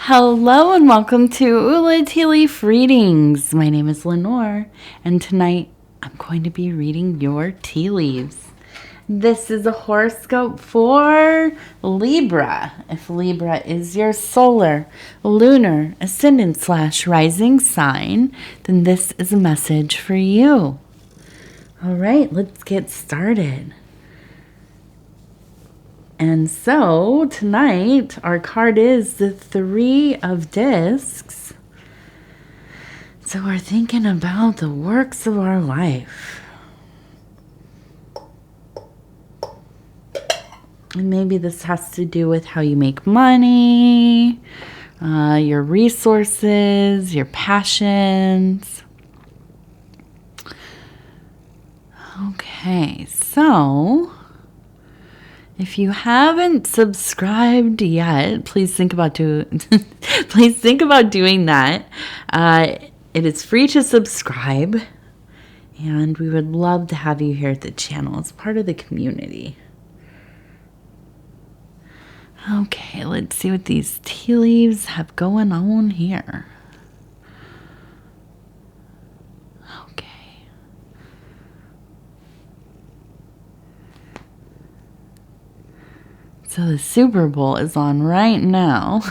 Hello and welcome to Ula Tea Leaf Readings. My name is Lenor, and tonight I'm going to be reading your tea leaves. This is a horoscope for Libra. If Libra is your solar, lunar, ascendant/rising sign, then this is a message for you. All right, let's get started. And so tonight our card is the Three of Discs. So we're thinking about the works of our life. And maybe this has to do with how you make money, your resources, your passions. Okay, so if you haven't subscribed yet, please think about doing that. It is free to subscribe, and we would love to have you here at the channel as part of the community. Okay, let's see what these tea leaves have going on here. So the Super Bowl is on right now.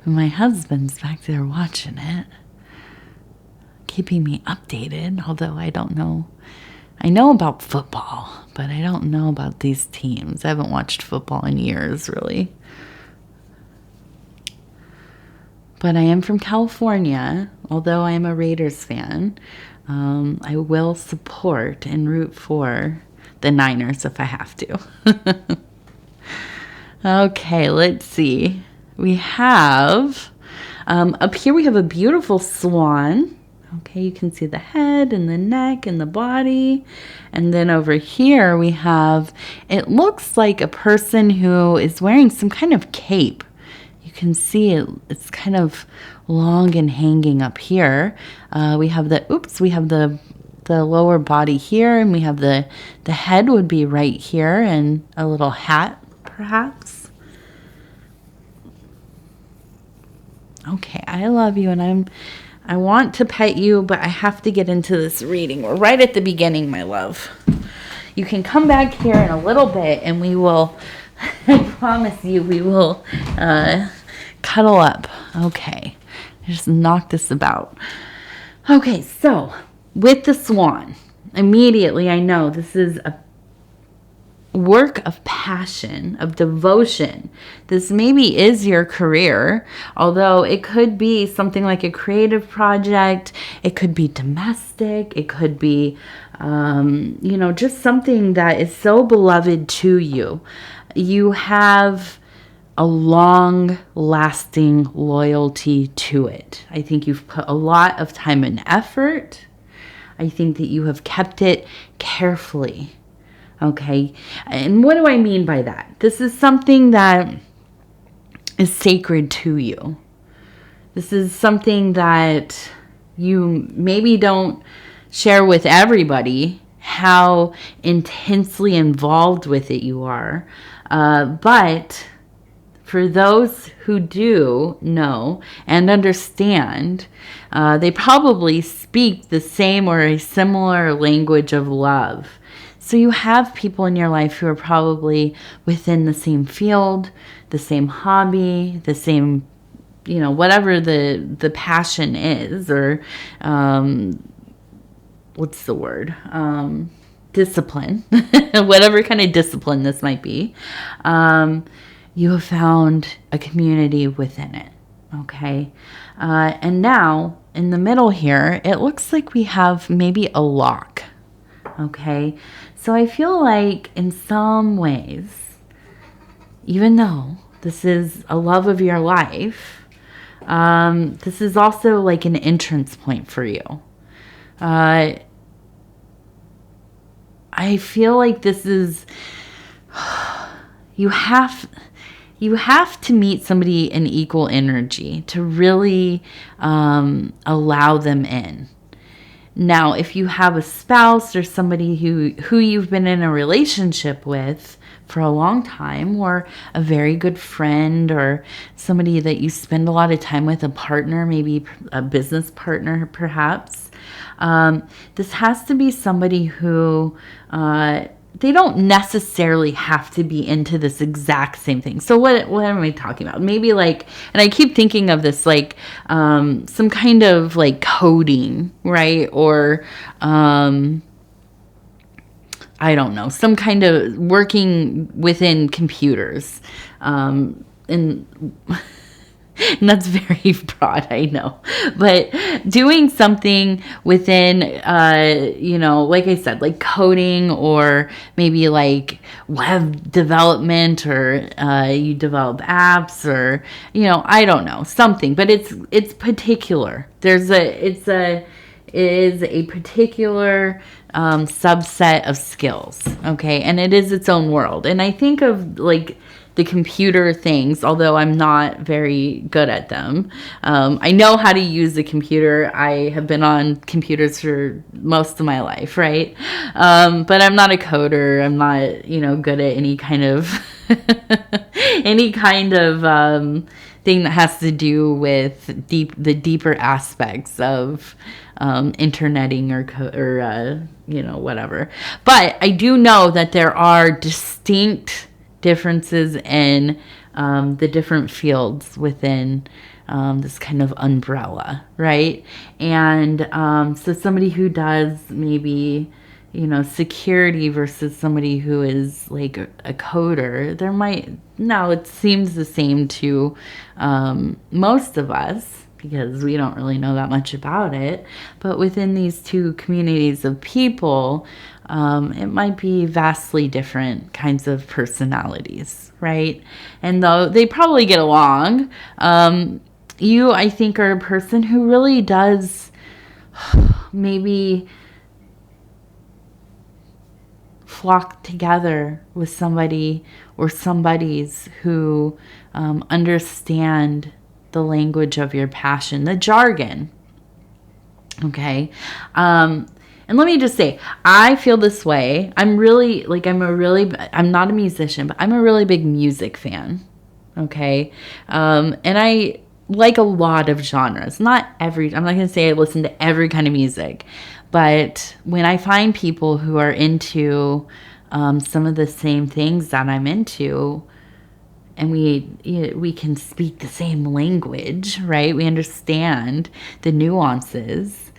My husband's back there watching it, keeping me updated, although I don't know. I know about football, but I don't know about these teams. I haven't watched football in years, really. But I am from California. Although I am a Raiders fan, I will support and root for the Niners if I have to. Okay, let's see. We have, up here we have a beautiful swan. Okay, you can see the head and the neck and the body. And then over here we have, it looks like a person who is wearing some kind of cape. You can see it's kind of long and hanging up here. We have the lower body here, and we have the head would be right here, and a little hat perhaps. Okay, I love you, and I want to pet you, but I have to get into this reading. We're right at the beginning, my love. You can come back here in a little bit, and we will, I promise you, we will cuddle up. Okay, just knock this about. Okay, so with the swan, immediately I know this is a work of passion, of devotion. This maybe is your career, although it could be something like a creative project. It could be domestic. It could be, just something that is so beloved to you. You have a long-lasting loyalty to it. I think you've put a lot of time and effort. I think that you have kept it carefully. Okay, and what do I mean by that? This is something that is sacred to you. This is something that you maybe don't share with everybody, how intensely involved with it you are. But for those who do know and understand, they probably speak the same or a similar language of love. So you have people in your life who are probably within the same field, the same hobby, the same, whatever the passion is, or what's the word? Discipline, whatever kind of discipline this might be. You have found a community within it. Okay. And now in the middle here, it looks like we have maybe a lock. Okay. So I feel like in some ways, even though this is a love of your life, this is also like an entrance point for you. I feel like this is, you have to meet somebody in equal energy to really allow them in. Now, if you have a spouse or somebody who you've been in a relationship with for a long time, or a very good friend, or somebody that you spend a lot of time with, a partner, maybe a business partner perhaps. This has to be somebody who they don't necessarily have to be into this exact same thing. So what am I talking about? Maybe like, and I keep thinking of this like some kind of like coding, right? Or I don't know, some kind of working within computers. And that's very broad, I know. But doing something within, like I said, like coding, or maybe like web development, or you develop apps, or, I don't know, something. But it's particular. It is a particular subset of skills, okay? And it is its own world. And I think of like the computer things, although I'm not very good at them. I know how to use the computer. I have been on computers for most of my life, right? But I'm not a coder. I'm not, good at any kind of thing that has to do with the deeper aspects of interneting or whatever. But I do know that there are distinct differences in the different fields within this kind of umbrella, right? And so somebody who does maybe, security versus somebody who is like a coder, it seems the same to most of us, because we don't really know that much about it. But within these two communities of people, it might be vastly different kinds of personalities, right? And though they probably get along, you, I think, are a person who really does maybe flock together with somebody or somebodies who understand the language of your passion, the jargon. Okay. And let me just say, I feel this way. I'm not a musician, but I'm a really big music fan. Okay. And I like a lot of genres. I'm not going to say I listen to every kind of music, but when I find people who are into some of the same things that I'm into, and we can speak the same language, right? We understand the nuances.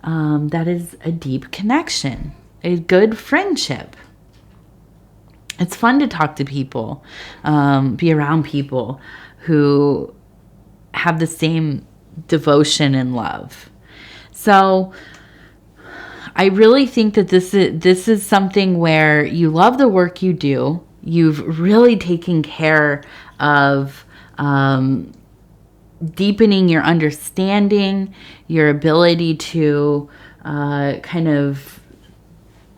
That is a deep connection, a good friendship. It's fun to talk to people, be around people who have the same devotion and love. So I really think that this is something where you love the work you do. You've really taken care of deepening your understanding, your ability to kind of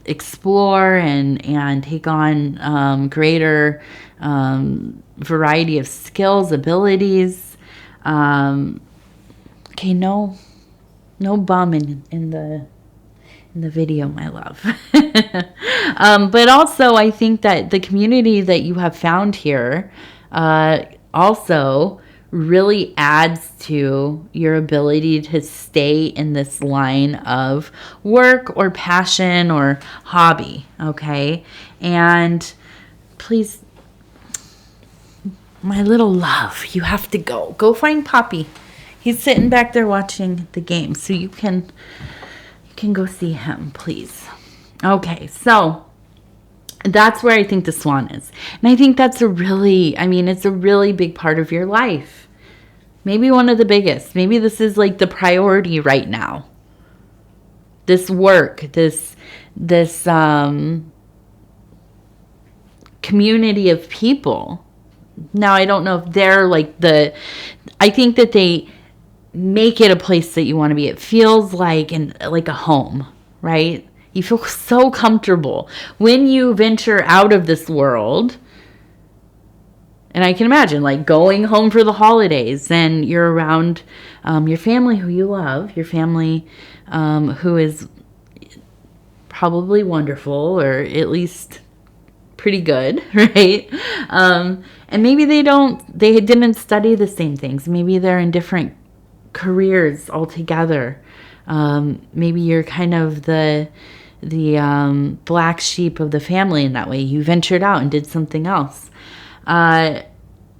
explore and take on greater variety of skills, abilities. Okay, no bum in the video, my love. But also, I think that the community that you have found here also really adds to your ability to stay in this line of work or passion or hobby, okay? And please, my little love, you have to go find Poppy. He's sitting back there watching the game, so you can go see him, please. Okay, so that's where I think the swan is. And I think that's it's a really big part of your life. Maybe one of the biggest. Maybe this is like the priority right now. This work, this community of people. Now, I don't know if they're like I think that they make it a place that you want to be. It feels like a home, right? You feel so comfortable when you venture out of this world. And I can imagine like going home for the holidays and you're around your family who you love, your family who is probably wonderful, or at least pretty good, right? And maybe they didn't study the same things. Maybe they're in different careers altogether. Maybe you're kind of the black sheep of the family in that way. You ventured out and did something else.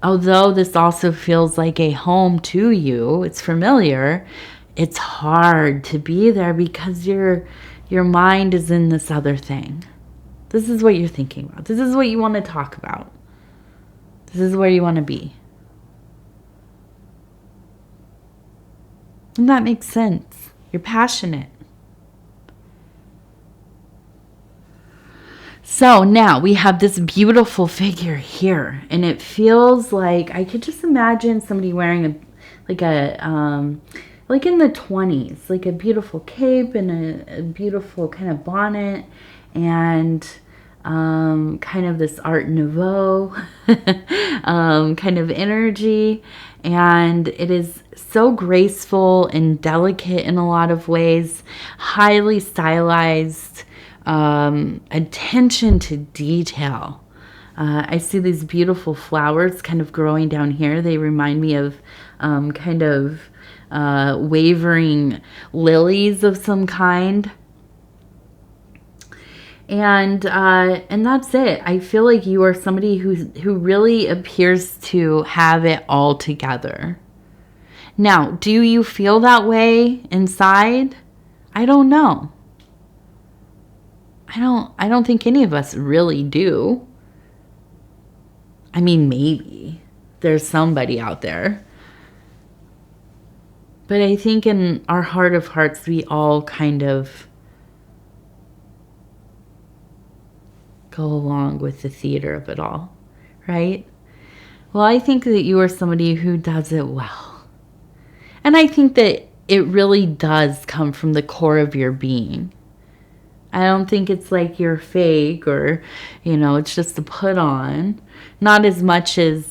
Although this also feels like a home to you, it's familiar, it's hard to be there because your mind is in this other thing. This is what you're thinking about. This is what you want to talk about. This is where you want to be. And that makes sense. You're passionate. So now we have this beautiful figure here, and it feels like I could just imagine somebody wearing like in the 20s, like a beautiful cape and a beautiful kind of bonnet, and kind of this Art Nouveau kind of energy. And it is so graceful and delicate in a lot of ways, highly stylized, attention to detail. I see these beautiful flowers kind of growing down here. They remind me of kind of wavering lilies of some kind. And that's it. I feel like you are somebody who really appears to have it all together. Now, do you feel that way inside? I don't know. I don't think any of us really do. I mean, maybe there's somebody out there. But I think in our heart of hearts, we all kind of go along with the theater of it all, right? Well, I think that you are somebody who does it well. And I think that it really does come from the core of your being. I don't think it's like you're fake or, it's just a put on. Not as much as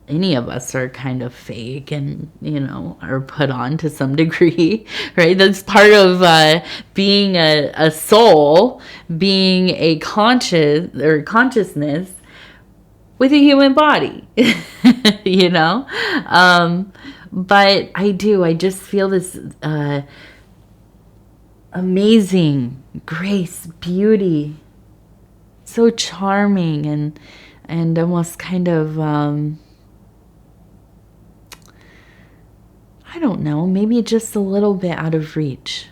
any of us are kind of fake and, are put on to some degree, right? That's part of being a soul, being a consciousness with a human body, But I just feel this amazing grace, beauty, so charming and almost kind of, I don't know, maybe just a little bit out of reach.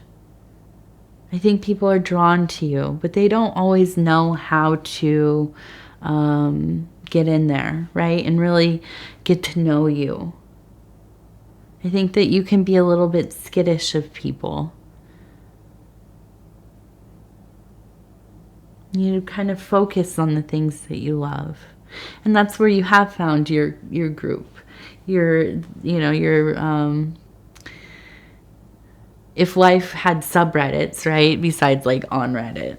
I think people are drawn to you, but they don't always know how to get in there, right? And really get to know you. I think that you can be a little bit skittish of people. You kind of focus on the things that you love. And that's where you have found your group. If life had subreddits, right? Besides like on Reddit.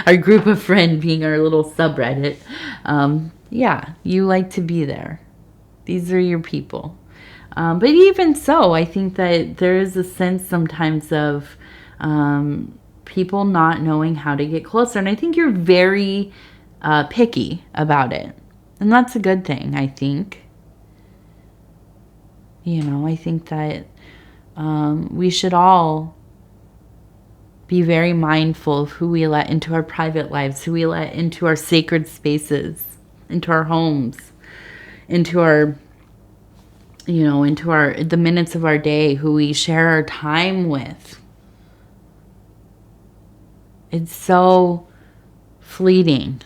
Our group of friends being our little subreddit. You like to be there. These are your people. But even so, I think that there is a sense sometimes of people not knowing how to get closer. And I think you're very picky about it. And that's a good thing, I think. I think that we should all be very mindful of who we let into our private lives, who we let into our sacred spaces, into our homes, into our, the minutes of our day, who we share our time with. It's so fleeting.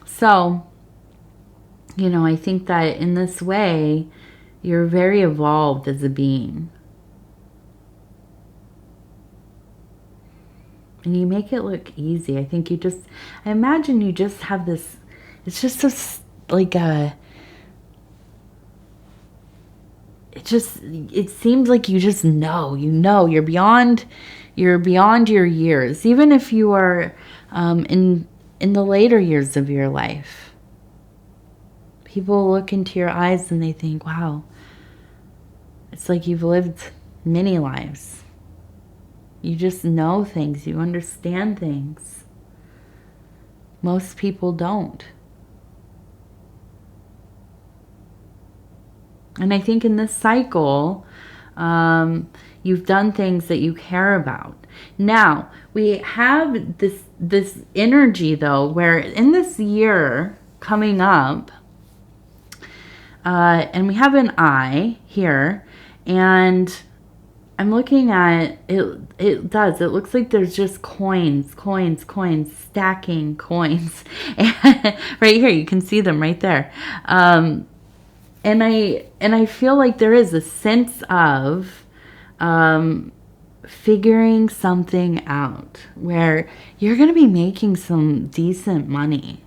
So, I think that in this way, you're very evolved as a being. And you make it look easy. I think I imagine you just have this, it's just it seems like you just know, you're beyond your years. Even if you are in the later years of your life. People look into your eyes and they think, wow, it's like you've lived many lives. You just know things. You understand things. Most people don't. And I think in this cycle, you've done things that you care about. Now, we have this energy, though, where in this year coming up, and we have an eye here, and I'm looking at it. It looks like there's just coins, stacking coins. Right here, you can see them right there. And I feel like there is a sense of figuring something out where you're going to be making some decent money.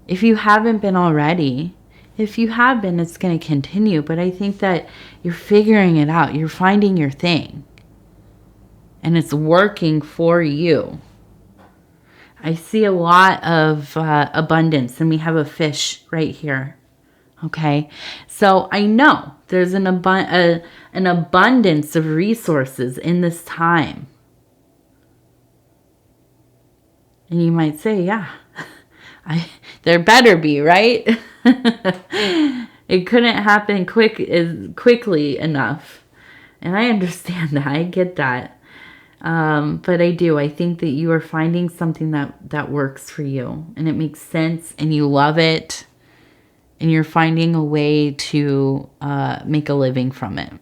If you haven't been already, if you have been, it's going to continue. But I think that you're figuring it out. You're finding your thing. And it's working for you. I see a lot of abundance. And we have a fish right here. Okay. So I know there's an abundance of resources in this time. And you might say, yeah. There better be, right? It couldn't happen quickly enough. And I understand that. I get that. But I do. I think that you are finding something that works for you. And it makes sense. And you love it. And you're finding a way to make a living from it.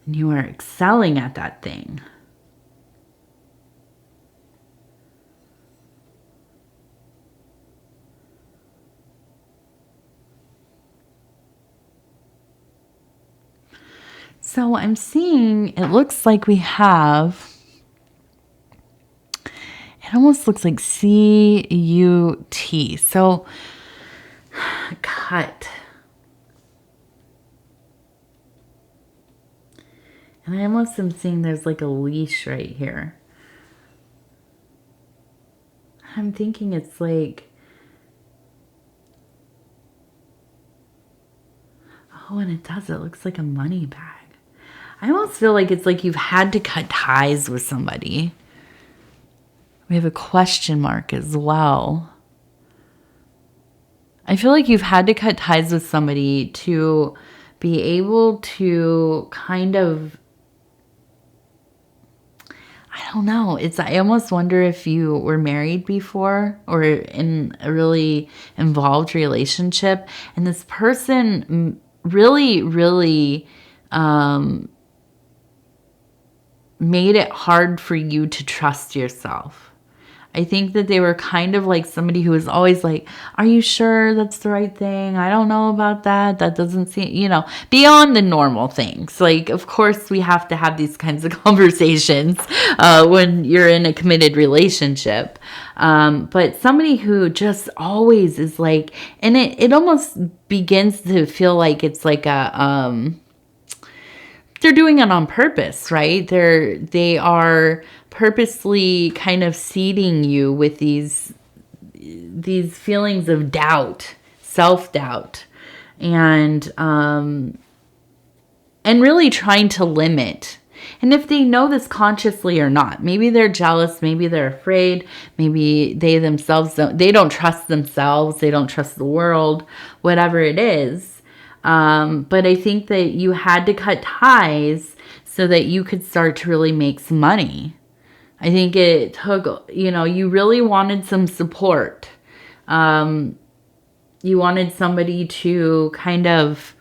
And you are excelling at that thing. So I'm seeing, it looks like we have, it almost looks like C-U-T. So, cut. And I almost am seeing there's like a leash right here. I'm thinking it's like, oh, and it does. It looks like a money bag. I almost feel like it's like you've had to cut ties with somebody. We have a question mark as well. I feel like you've had to cut ties with somebody to be able to kind of, I don't know. I almost wonder if you were married before or in a really involved relationship. And this person really, really made it hard for you to trust yourself. I think that they were kind of like somebody who was always like, are you sure that's the right thing? I don't know about that. That doesn't seem, beyond the normal things. Like, of course, we have to have these kinds of conversations when you're in a committed relationship. But somebody who just always is like, and it almost begins to feel like it's like a, they're doing it on purpose, right? They are purposely kind of seeding you with these feelings of doubt, self-doubt, and really trying to limit. And if they know this consciously or not, maybe they're jealous, maybe they're afraid, maybe they themselves don't trust themselves, they don't trust the world, whatever it is. But I think that you had to cut ties so that you could start to really make some money. I think it took, you really wanted some support. You wanted somebody to kind of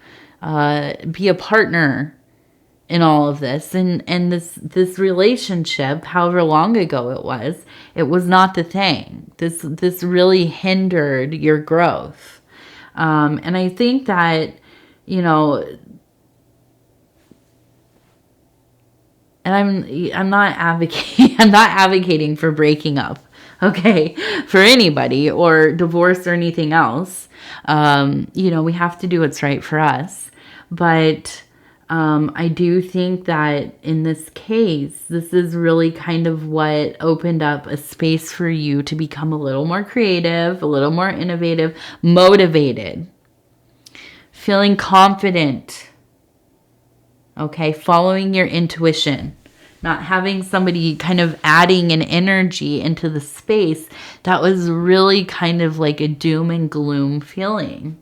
be a partner in all of this. And this relationship, however long ago it was not the thing. This really hindered your growth. And I think that, and I'm not advocating for breaking up, okay, for anybody or divorce or anything else. We have to do what's right for us. But I do think that in this case, this is really kind of what opened up a space for you to become a little more creative, a little more innovative, motivated, feeling confident. Okay, following your intuition, not having somebody kind of adding an energy into the space that was really kind of like a doom and gloom feeling.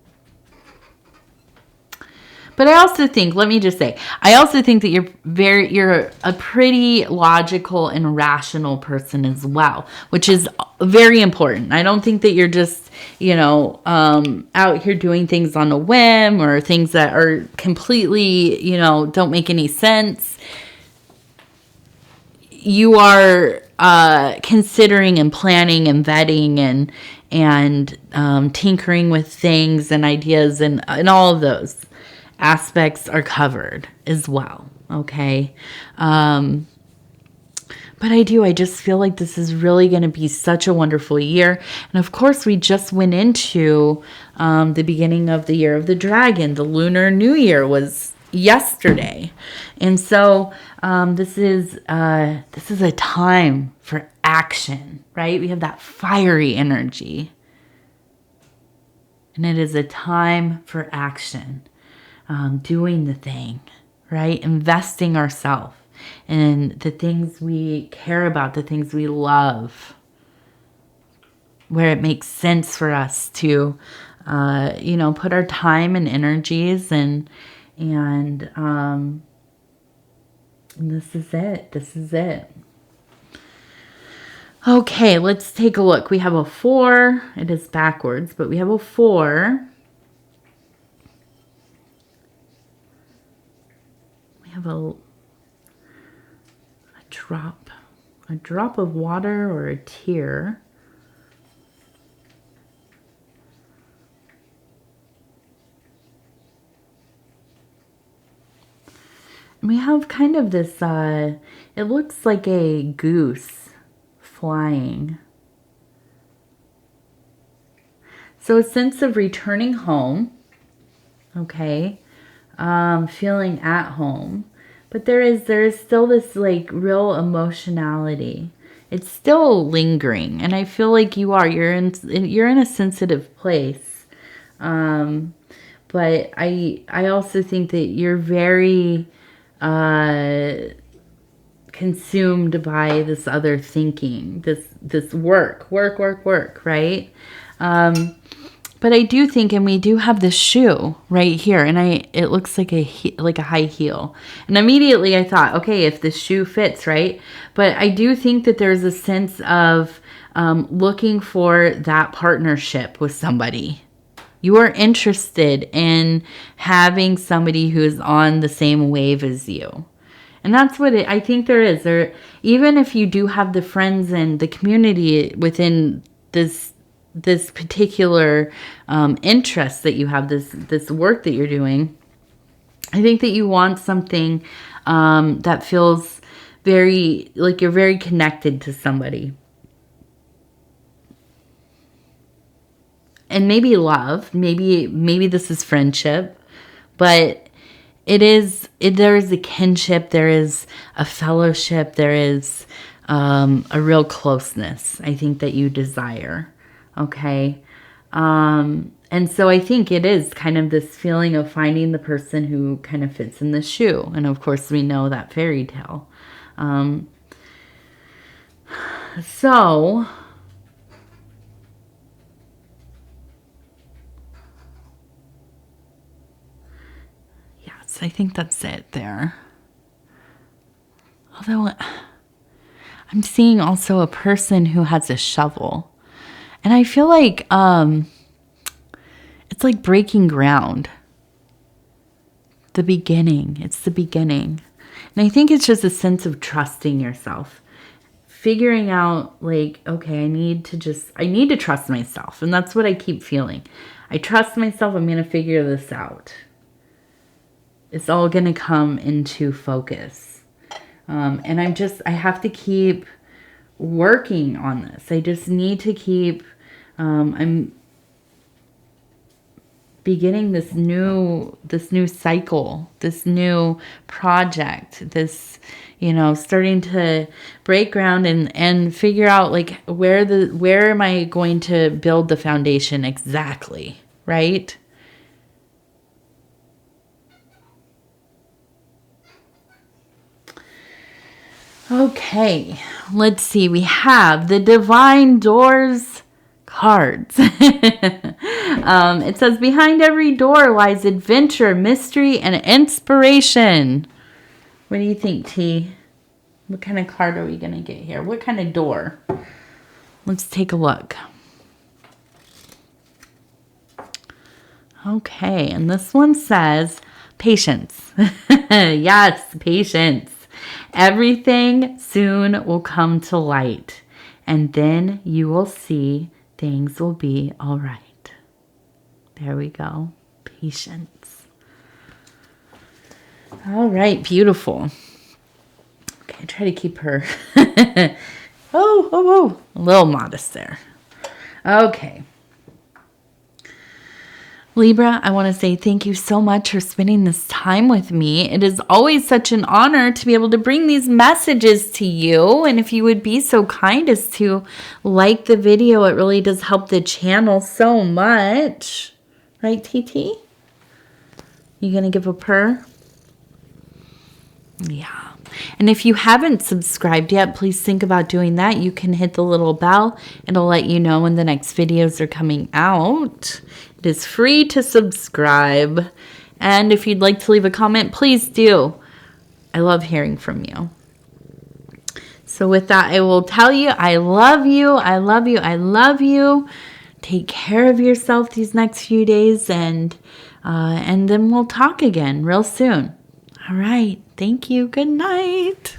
But I also think, let me just say, I also think that you're a pretty logical and rational person as well, which is very important. I don't think that you're just, out here doing things on a whim or things that are completely, don't make any sense. You are considering and planning and vetting and tinkering with things and ideas and all of those aspects are covered as well. Okay. But I just feel like this is really going to be such a wonderful year. And of course, we just went into the beginning of the year of the dragon. The Lunar New Year was yesterday. And so this is a time for action, right? We have that fiery energy. And it is a time for action. Doing the thing, right? Investing ourselves in the things we care about, the things we love, where it makes sense for us to, put our time and energies and this is it. This is it. Okay, let's take a look. We have a 4. It is backwards, but we have a 4. Have a drop of water or a tear. And we have kind of this, it looks like a goose flying. So a sense of returning home, okay? Feeling at home, but there is still this like real emotionality. It's still lingering, and I feel like you're in a sensitive place. But I also think that you're very consumed by this other thinking, this work, right? But I do think, and we do have this shoe right here, and it looks like a high heel. And immediately I thought, okay, if this shoe fits, right? But I do think that there's a sense of looking for that partnership with somebody. You are interested in having somebody who is on the same wave as you. And that's what I think there is. Even if you do have the friends and the community within this particular interest that you have, this work that you're doing, I think that you want something that feels very, like you're very connected to somebody. And maybe love, maybe this is friendship, but there is a kinship, there is a fellowship, there is a real closeness, I think, that you desire. Okay. And so I think it is kind of this feeling of finding the person who kind of fits in the shoe. And of course we know that fairy tale. So yes, I think that's it there. Although I'm seeing also a person who has a shovel. And I feel like it's like breaking ground. The beginning. It's the beginning. And I think it's just a sense of trusting yourself. Figuring out like, okay, I need to trust myself. And that's what I keep feeling. I trust myself. I'm going to figure this out. It's all going to come into focus. And I have to keep working on this. I just need to keep, I'm beginning this new cycle, this new project, this, starting to break ground and figure out like where am I going to build the foundation exactly, right? Okay, let's see. We have the Divine Doors cards. It says, behind every door lies adventure, mystery, and inspiration. What do you think, T? What kind of card are we going to get here? What kind of door? Let's take a look. Okay, and this one says patience. Yes, patience. Everything soon will come to light, and then you will see things will be all right. There we go. Patience. All right, beautiful. Okay, try to keep her a little modest there. Okay. Libra, I want to say thank you so much for spending this time with me. It is always such an honor to be able to bring these messages to you. And if you would be so kind as to like the video, it really does help the channel so much. Right, TT? You going to give a purr? Yeah. And if you haven't subscribed yet, please think about doing that. You can hit the little bell. It'll let you know when the next videos are coming out. It is free to subscribe. And if you'd like to leave a comment, please do. I love hearing from you. So with that, I will tell you, I love you. I love you. I love you. Take care of yourself these next few days. And then we'll talk again real soon. All right. Thank you. Good night.